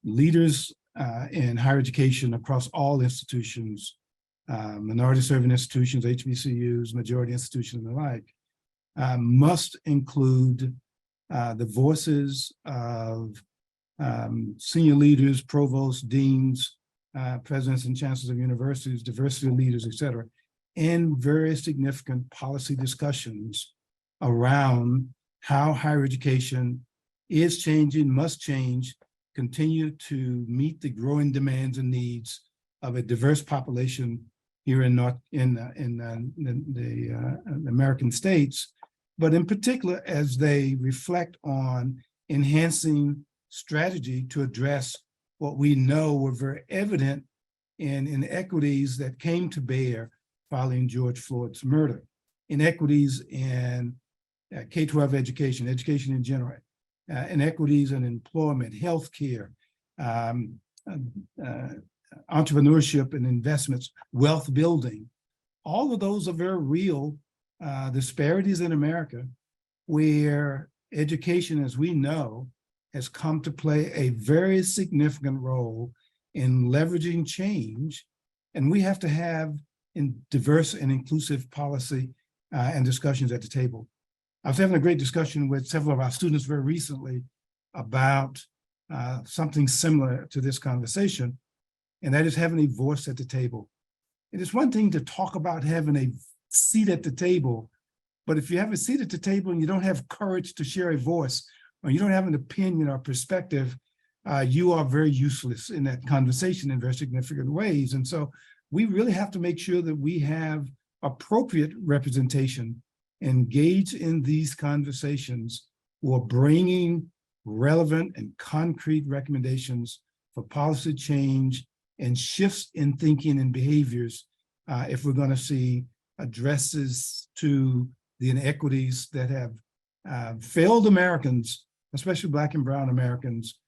Leaders in higher education across all institutions, minority serving institutions, HBCUs, majority institutions and the like, must include the voices of senior leaders, provosts, deans, presidents and chancellors of universities, diversity leaders, et cetera, in very significant policy discussions around how higher education is changing, must change, continue to meet the growing demands and needs of a diverse population here in the American states, but in particular as they reflect on enhancing strategy to address what we know were very evident in inequities that came to bear following George Floyd's murder. Inequities in K-12 education, education in general, inequities in employment, healthcare, entrepreneurship and investments, wealth building. All of those are very real disparities in America where education, as we know, has come to play a very significant role in leveraging change. And we have to have diverse and inclusive policy and discussions at the table. I was having a great discussion with several of our students very recently about something similar to this conversation, and that is having a voice at the table. It is one thing to talk about having a seat at the table, but if you have a seat at the table and you don't have courage to share a voice, or you don't have an opinion or perspective, you are very useless in that conversation in very significant ways. And so we really have to make sure that we have appropriate representation, engage in these conversations, who are bringing relevant and concrete recommendations for policy change and shifts in thinking and behaviors if we're going to see addresses to the inequities that have failed Americans, especially Black and Brown Americans,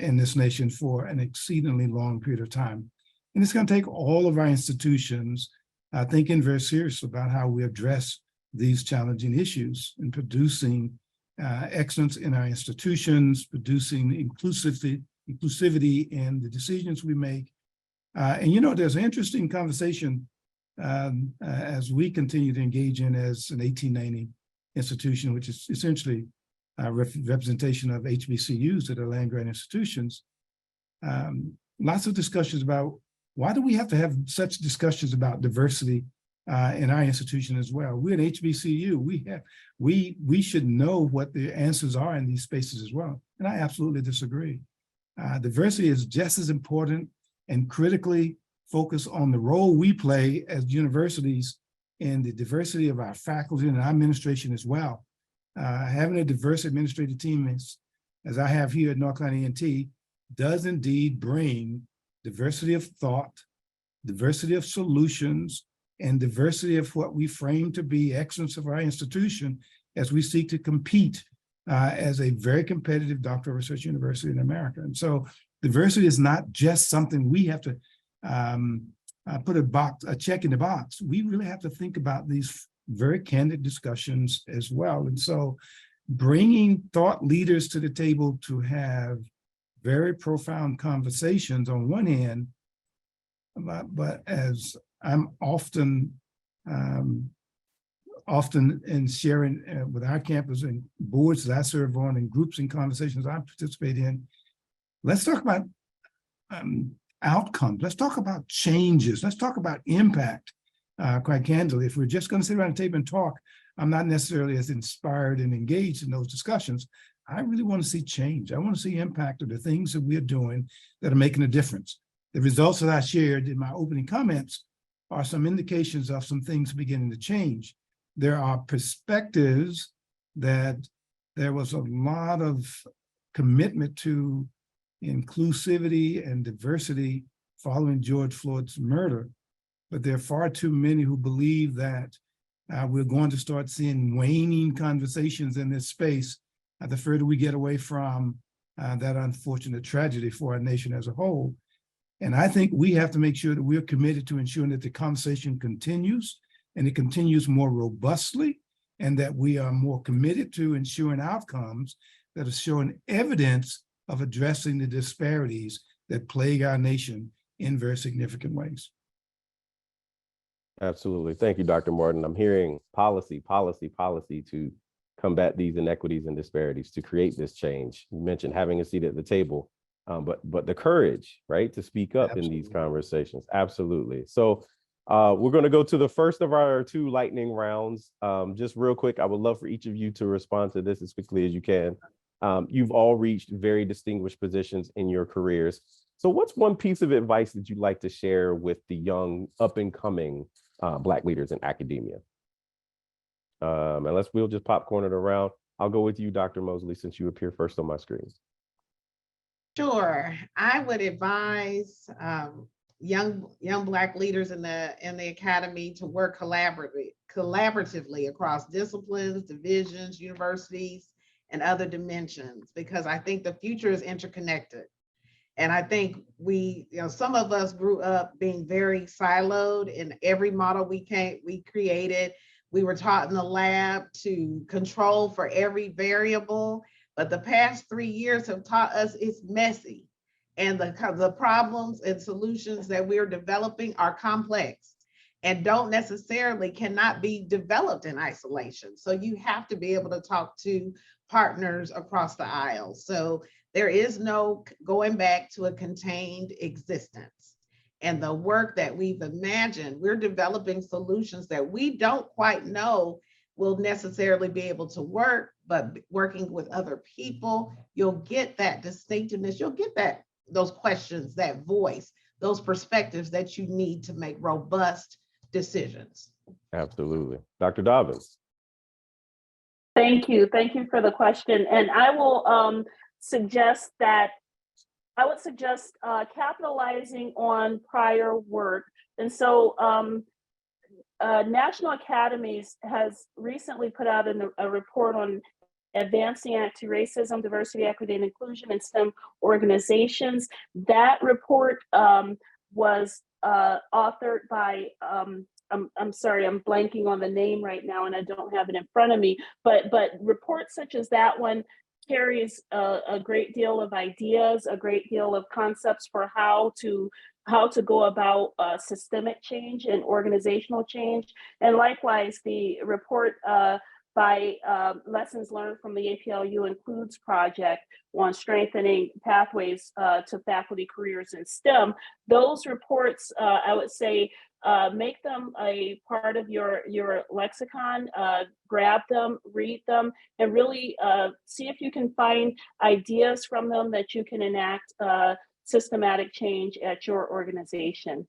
in this nation for an exceedingly long period of time. And it's going to take all of our institutions thinking very seriously about how we address these challenging issues and producing excellence in our institutions, producing inclusivity in the decisions we make. And you know, there's an interesting conversation as we continue to engage in as an 1890 institution, which is essentially a representation of HBCUs that are land-grant institutions. Lots of discussions about why do we have to have such discussions about diversity in our institution as well. We're an HBCU. We should know what the answers are in these spaces as well. And I absolutely disagree. Diversity is just as important and critically focused on the role we play as universities in the diversity of our faculty and our administration as well. Having a diverse administrative team, as I have here at North Carolina A&T, does indeed bring diversity of thought, diversity of solutions, and diversity of what we frame to be excellence of our institution as we seek to compete as a very competitive doctoral research university in America. And so diversity is not just something we have to put a check in the box. We really have to think about these very candid discussions as well. And so bringing thought leaders to the table to have very profound conversations on one hand, but as I'm often in sharing with our campus and boards that I serve on and groups and conversations I participate in, let's talk about outcomes. Let's talk about changes. Let's talk about impact, quite candidly. If we're just going to sit around the table and talk, I'm not necessarily as inspired and engaged in those discussions. I really want to see change. I want to see impact of the things that we're doing that are making a difference. The results that I shared in my opening comments are some indications of some things beginning to change. There are perspectives that there was a lot of commitment to inclusivity and diversity following George Floyd's murder, but there are far too many who believe that we're going to start seeing waning conversations in this space the further we get away from that unfortunate tragedy for our nation as a whole. And I think we have to make sure that we're committed to ensuring that the conversation continues and it continues more robustly, and that we are more committed to ensuring outcomes that are showing evidence of addressing the disparities that plague our nation in very significant ways. Absolutely. Thank you, Dr. Martin. I'm hearing policy to combat these inequities and disparities, to create this change. You mentioned having a seat at the table, but the courage, right, to speak up Absolutely. In these conversations. Absolutely. So we're going to go to the first of our two lightning rounds. Just real quick, I would love for each of you to respond to this as quickly as you can. You've all reached very distinguished positions in your careers. So what's one piece of advice that you'd like to share with the young up and coming Black leaders in academia? And we'll just popcorn it around. I'll go with you, Dr. Mosley, since you appear first on my screen. Sure. I would advise young Black leaders in the academy to work collaboratively across disciplines, divisions, universities, and other dimensions, because I think the future is interconnected. And I think some of us grew up being very siloed in every model we created. We were taught in the lab to control for every variable, but the past 3 years have taught us it's messy. And the problems and solutions that we're developing are complex and cannot be developed in isolation. So you have to be able to talk to partners across the aisle. So there is no going back to a contained existence. And the work that we've imagined, we're developing solutions that we don't quite know will necessarily be able to work, but working with other people, you'll get that distinctiveness, you'll get those questions, that voice, those perspectives that you need to make robust decisions. Absolutely. Dr. Dobbins. Thank you. Thank you for the question. And I will suggest capitalizing on prior work. And so National Academies has recently put out a report on Advancing Anti-Racism, Diversity, Equity, and Inclusion in STEM Organizations. That report was authored by, I'm sorry, I'm blanking on the name right now and I don't have it in front of me, but reports such as that one carries a great deal of ideas, a great deal of concepts for how to go about systemic change and organizational change. And likewise, the report by Lessons Learned from the APLU Includes project on strengthening pathways to faculty careers in STEM. Those reports, I would say, make them a part of your lexicon, grab them, read them, and really see if you can find ideas from them that you can enact systematic change at your organization.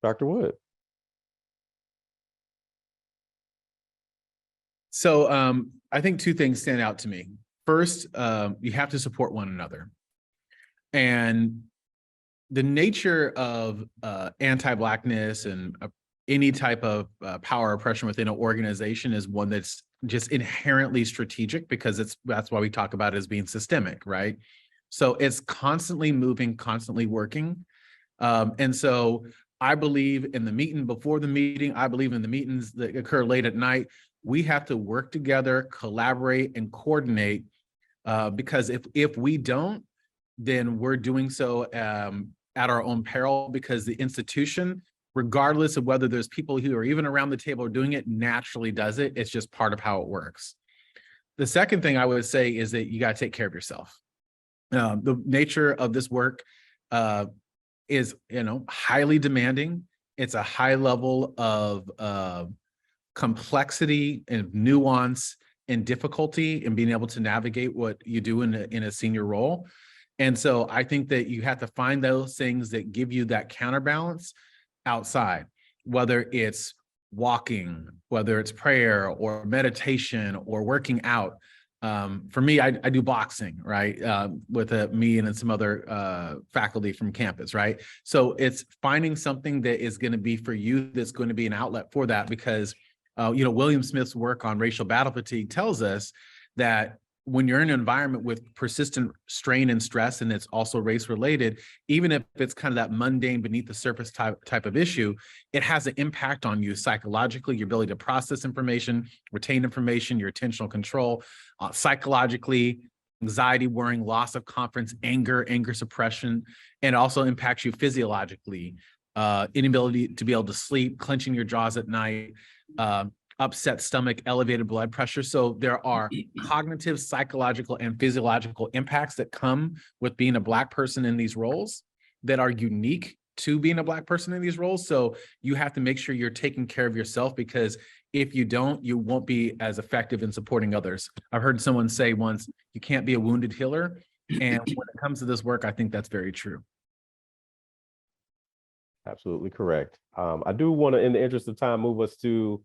Dr. Wood. So I think two things stand out to me. First, you have to support one another. And the nature of anti-Blackness and any type of power oppression within an organization is one that's just inherently strategic, because that's why we talk about it as being systemic, right? So it's constantly moving, constantly working. And so I believe in the meeting before the meeting, I believe in the meetings that occur late at night. We have to work together, collaborate, and coordinate, because if we don't, then we're doing so at our own peril, because the institution, regardless of whether there's people who are even around the table doing it, naturally does it. It's just part of how it works. The second thing I would say is that you got to take care of yourself. The nature of this work is, highly demanding. It's a high level of complexity and nuance and difficulty in being able to navigate what you do in a senior role. And so I think that you have to find those things that give you that counterbalance outside, whether it's walking, whether it's prayer or meditation or working out. For me, I do boxing, right? With me and then some other faculty from campus, right? So it's finding something that is going to be for you, that's going to be an outlet for that, because William Smith's work on racial battle fatigue tells us that when you're in an environment with persistent strain and stress, and it's also race related, even if it's kind of that mundane beneath the surface type of issue, it has an impact on you psychologically, your ability to process information, retain information, your attentional control, psychologically, anxiety, worrying, loss of confidence, anger suppression, and also impacts you physiologically, inability to be able to sleep, clenching your jaws at night, upset stomach, elevated blood pressure. So there are cognitive, psychological, and physiological impacts that come with being a Black person in these roles that are unique to being a Black person in these roles. So you have to make sure you're taking care of yourself, because if you don't, you won't be as effective in supporting others. I've heard someone say once, you can't be a wounded healer. And when it comes to this work, I think that's very true. Absolutely correct. I do want to, in the interest of time, move us to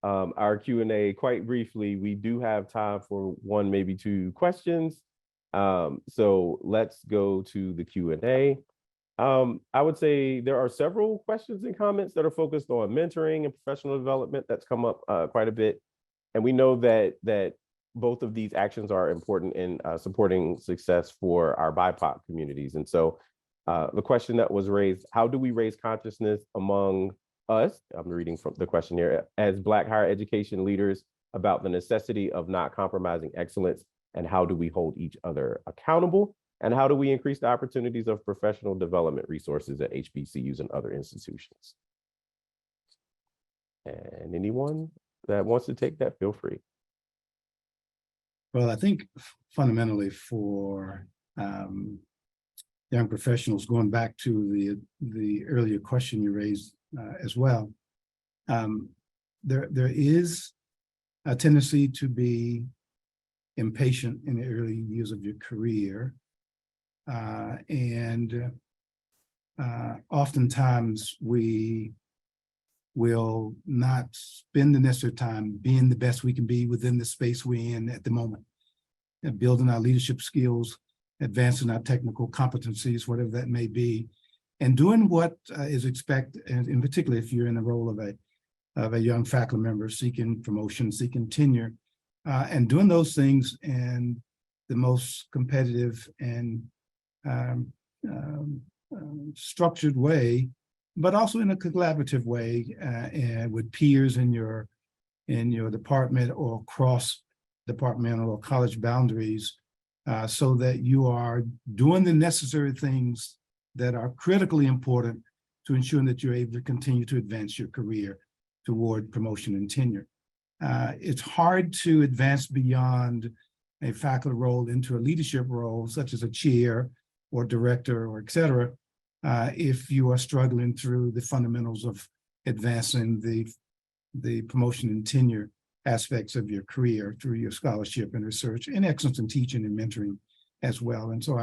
our Q&A quite briefly. We do have time for one, maybe two questions. So let's go to the Q&A. I would say there are several questions and comments that are focused on mentoring and professional development that's come up quite a bit. And we know that both of these actions are important in supporting success for our BIPOC communities. And so the question that was raised, how do we raise consciousness among us, I'm reading from the question here, as Black higher education leaders about the necessity of not compromising excellence, and how do we hold each other accountable? And how do we increase the opportunities of professional development resources at HBCUs and other institutions? And anyone that wants to take that, feel free. Well, I think fundamentally for young professionals, going back to the earlier question you raised as well, there is a tendency to be impatient in the early years of your career. And oftentimes we will not spend the necessary time being the best we can be within the space we're in at the moment, and building our leadership skills, advancing our technical competencies, whatever that may be, and doing what is expected, and in particular, if you're in the role of a young faculty member seeking promotion, seeking tenure, and doing those things in the most competitive and structured way, but also in a collaborative way, and with peers in your department or cross departmental or college boundaries, so that you are doing the necessary things that are critically important to ensuring that you're able to continue to advance your career toward promotion and tenure. It's hard to advance beyond a faculty role into a leadership role, such as a chair or director or et cetera, if you are struggling through the fundamentals of advancing the promotion and tenure aspects of your career through your scholarship and research and excellence in teaching and mentoring as well. And so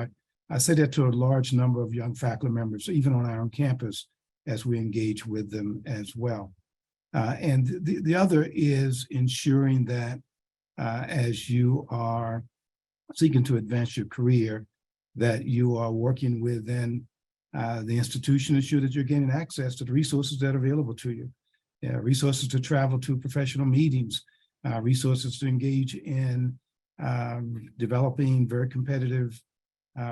I say that to a large number of young faculty members, even on our own campus, as we engage with them as well. And the other is ensuring that as you are seeking to advance your career, that you are working within the institution to ensure that you're gaining access to the resources that are available to you. Resources to travel to professional meetings, resources to engage in developing very competitive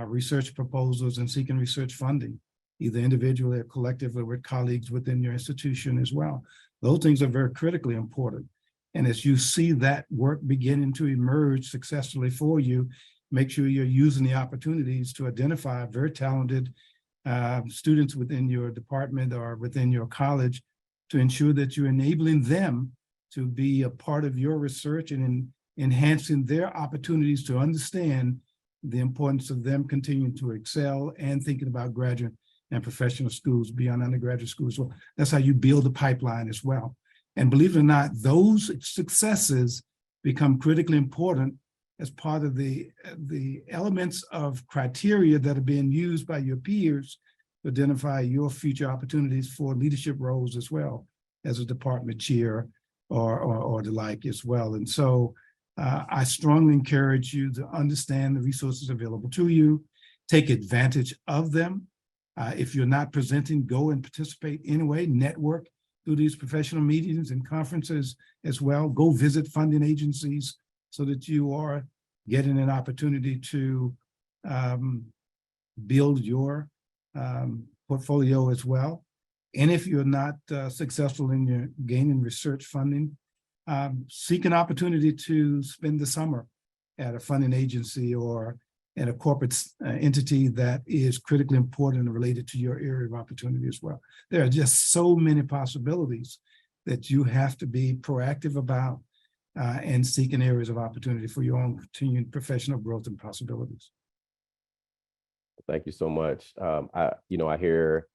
research proposals and seeking research funding, either individually or collectively with colleagues within your institution as well. Those things are very critically important. And as you see that work beginning to emerge successfully for you, make sure you're using the opportunities to identify very talented students within your department or within your college to ensure that you're enabling them to be a part of your research and enhancing their opportunities to understand the importance of them continuing to excel and thinking about graduate and professional schools beyond undergraduate schools. Well, that's how you build a pipeline as well. And believe it or not, those successes become critically important as part of the elements of criteria that are being used by your peers to identify your future opportunities for leadership roles as well as a department chair or the like as well. And so I strongly encourage you to understand the resources available to you, take advantage of them. If you're not presenting, go and participate anyway, network through these professional meetings and conferences as well. Go visit funding agencies so that you are getting an opportunity to build your portfolio as well. And if you're not successful in your gaining research funding, seek an opportunity to spend the summer at a funding agency or at a corporate entity that is critically important and related to your area of opportunity as well. There are just so many possibilities that you have to be proactive about and seeking areas of opportunity for your own continued professional growth and possibilities. Thank you so much. I hear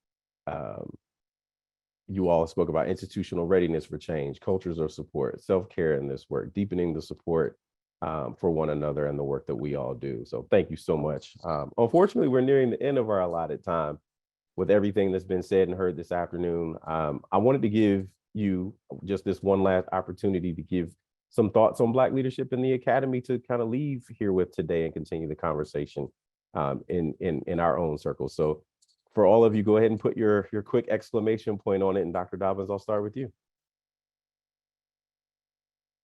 you all spoke about institutional readiness for change, cultures of support, self-care in this work, deepening the support for one another and the work that we all do. So thank you so much. Unfortunately, we're nearing the end of our allotted time. With everything that's been said and heard this afternoon, I wanted to give you just this one last opportunity to give some thoughts on Black leadership in the Academy to kind of leave here with today and continue the conversation in our own circle. So for all of you, go ahead and put your quick exclamation point on it. And Dr. Dobbins, I'll start with you.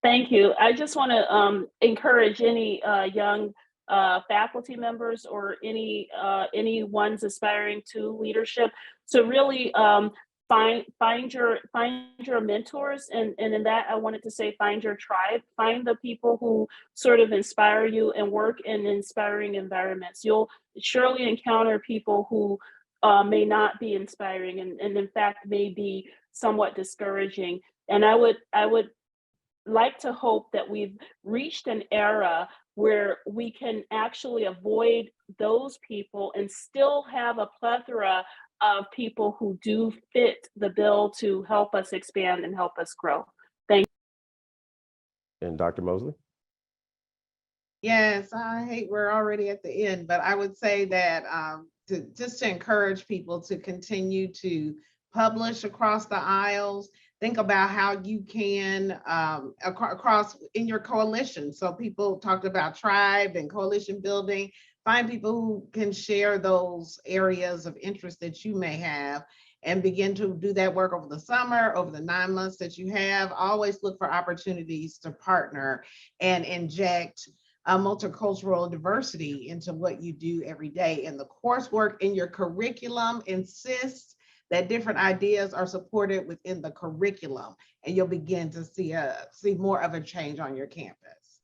Thank you. I just want to encourage any young faculty members or any ones aspiring to leadership to really find your mentors, and in that I wanted to say find your tribe, find the people who sort of inspire you and work in inspiring environments. You'll surely encounter people who may not be inspiring and in fact may be somewhat discouraging. And I would like to hope that we've reached an era where we can actually avoid those people and still have a plethora of people who do fit the bill to help us expand and help us grow. Thank you. And Dr. Mosley? Yes, I hate we're already at the end, but I would say that to encourage people to continue to publish across the aisles. Think about how you can across in your coalition. So people talked about tribe and coalition building. Find people who can share those areas of interest that you may have and begin to do that work over the summer, over the 9 months that you have. Always look for opportunities to partner and inject multicultural diversity into what you do every day. And the coursework in your curriculum insists that different ideas are supported within the curriculum, and you'll begin to see more of a change on your campus.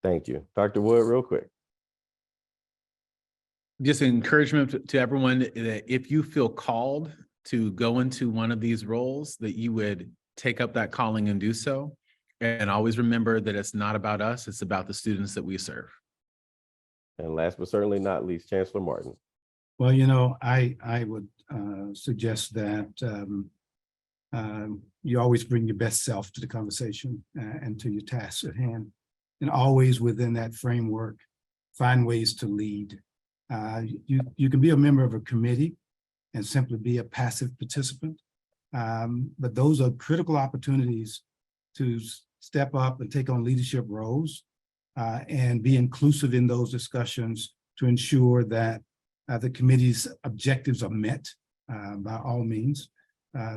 Thank you. Dr. Wood, real quick. Just encouragement to everyone that if you feel called to go into one of these roles, that you would take up that calling and do so. And always remember that it's not about us, it's about the students that we serve. And last but certainly not least, Chancellor Martin. Well, I would suggest that you always bring your best self to the conversation and to your tasks at hand. And always within that framework, find ways to lead. You can be a member of a committee and simply be a passive participant. But those are critical opportunities to step up and take on leadership roles and be inclusive in those discussions to ensure that the committee's objectives are met by all means.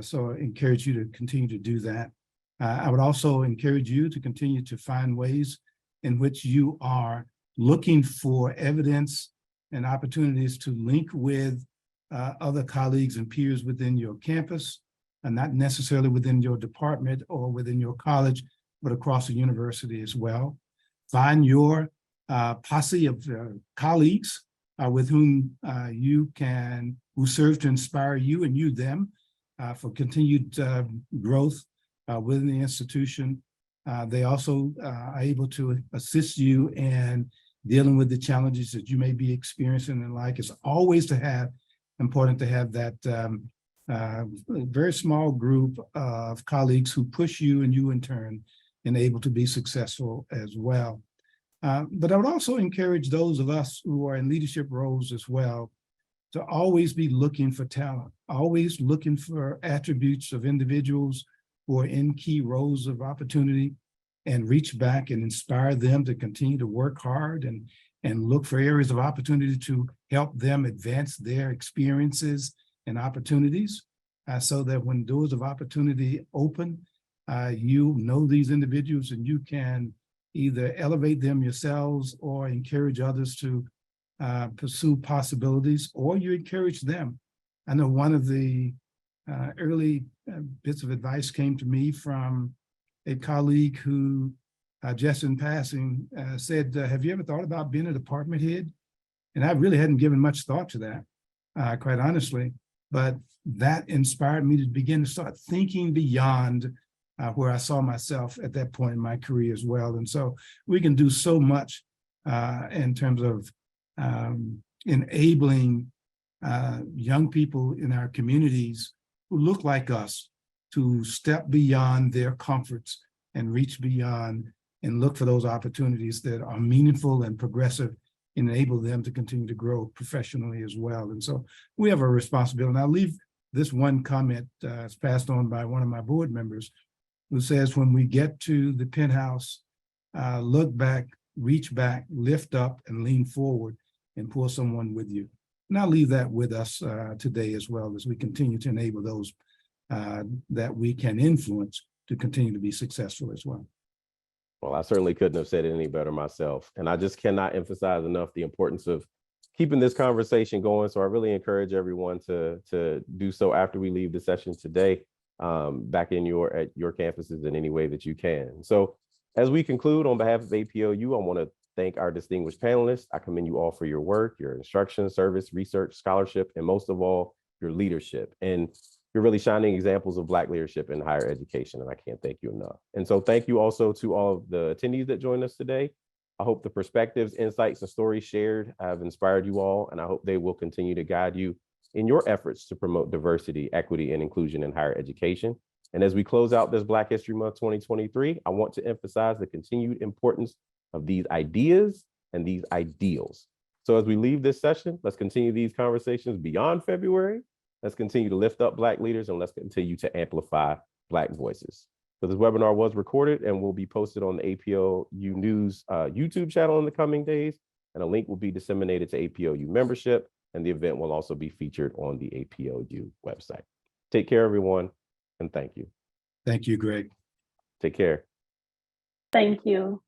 So I encourage you to continue to do that. I would also encourage you to continue to find ways in which you are looking for evidence and opportunities to link with other colleagues and peers within your campus, and not necessarily within your department or within your college, but across the university as well. Find your posse of colleagues with whom who serve to inspire you and you them for continued growth within the institution. They also are able to assist you in dealing with the challenges that you may be experiencing and like. It's always important to have that very small group of colleagues who push you and you in turn and able to be successful as well. But I would also encourage those of us who are in leadership roles as well to always be looking for talent, always looking for attributes of individuals who are in key roles of opportunity, and reach back and inspire them to continue to work hard and look for areas of opportunity to help them advance their experiences and opportunities so that when doors of opportunity open, you know these individuals and you can either elevate them yourselves or encourage others to pursue possibilities, or you encourage them. I know one of the early bits of advice came to me from a colleague who just in passing said, have you ever thought about being a department head? And I really hadn't given much thought to that, quite honestly, but that inspired me to begin to start thinking beyond where I saw myself at that point in my career as well. And so we can do so much in terms of enabling young people in our communities who look like us to step beyond their comforts and reach beyond and look for those opportunities that are meaningful and progressive and enable them to continue to grow professionally as well. And so we have a responsibility. And I'll leave this one comment as passed on by one of my board members who says, when we get to the penthouse, look back, reach back, lift up, and lean forward and pull someone with you. And I'll leave that with us today as well as we continue to enable those that we can influence to continue to be successful as well. Well, I certainly couldn't have said it any better myself. And I just cannot emphasize enough the importance of keeping this conversation going. So I really encourage everyone to do so after we leave the session today, back at your campuses in any way that you can. So as we conclude, on behalf of APLU, I want to thank our distinguished panelists. I commend you all for your work, your instruction, service, research, scholarship, and most of all, your leadership. And you're really shining examples of Black leadership in higher education, and I can't thank you enough. And so thank you also to all of the attendees that joined us today. I hope the perspectives, insights, and stories shared have inspired you all, and I hope they will continue to guide you in your efforts to promote diversity, equity, and inclusion in higher education. And as we close out this Black History Month 2023, I want to emphasize the continued importance of these ideas and these ideals. So as we leave this session, let's continue these conversations beyond February. Let's continue to lift up Black leaders, and let's continue to amplify Black voices. So this webinar was recorded and will be posted on the APLU News YouTube channel in the coming days, and a link will be disseminated to APLU membership and the event will also be featured on the APLU website. Take care, everyone, and thank you. Thank you, Greg. Take care. Thank you.